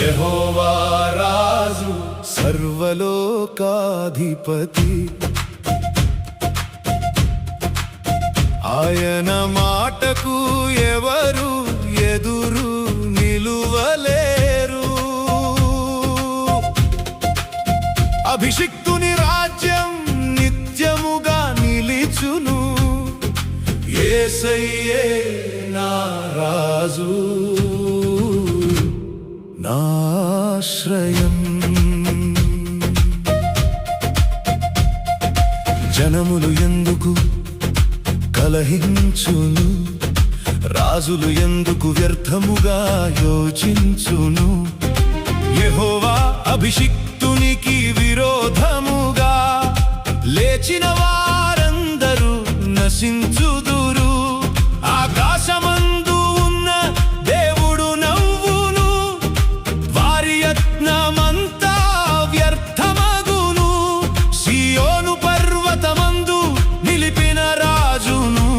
యెహోవా రాజు సర్వలోకాధిపతి ఆయన మాటకు ఎవరు ఎదురు నిలువలేరు అభిషిక్తుని రాజ్యం నిత్యముగా నిలిచును యేసయ్యే నా రాజు నాశ్రయం జనములు ఎందుకు కలహించును రాజులు ఎందుకు వ్యర్థముగా యోచించును యెహోవా అభిషిక్తునికి విరోధముగా లేచిన వారందరూ నశించుదురు ఆకాశమందు ఉన్న దేవుడు నవ్వును వారి యత్నమంతా వ్యర్థమగును సియోను పర్వతమందు నిలిపిన రాజును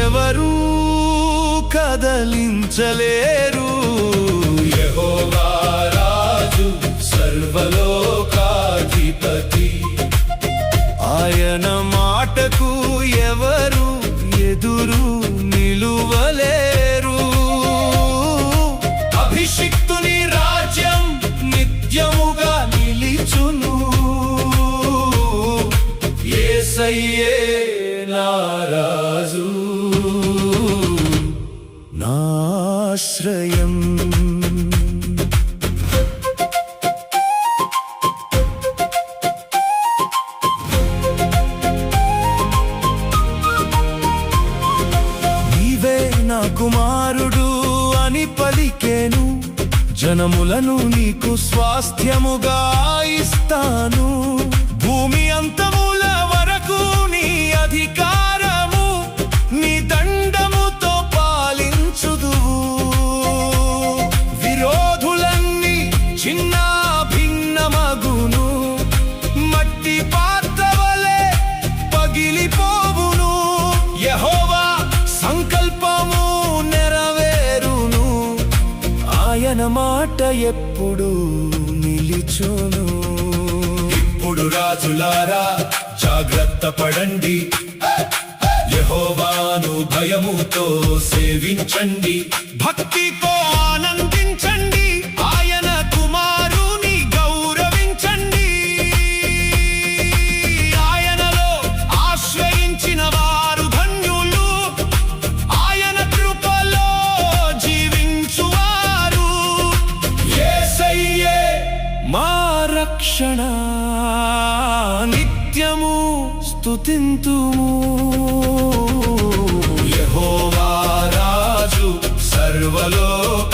ఎవరూ కదలించలేరు యెహోవా రాజు సర్వలోకాధిపతి ఆయన మాటకు ఎవరు ఎదురు నిలువలేరు అభిషిక్తుని రాజ్యం నిత్యముగా నిలిచును యేసయ్యే నా రాజు నాశ్రయం నా కుమారుడు అని పలికేను జనములను నీకు స్వాస్థ్యముగా ఇస్తాను భూమి అంతముల వరకు నీ అధికారము నీ దండముతో పాలించుదువు విరోధులన్నీ చిన్న భిన్నమగును మట్టి పాత్రవలే పగిలిపోవును యెహోవా సంకల్పము నెరవేరును ఆయన మాట ఎప్పుడు నిలిచును ఇప్పుడు రాజులారా జాగ్రత్త పడండి యెహోవాను భయముతో సేవించండి భక్తితో ఆనందించండి ఆయన కుమారుని గౌరవించండి ఆయనలో ఆశ్రయించిన వారు ధన్యులు ఆయన కృపలో జీవించువారు యేసయ్యే మా రక్షణ నిత్యము స్తుతింతుము యెహోవా రాజు సర్వలోకాధిపతి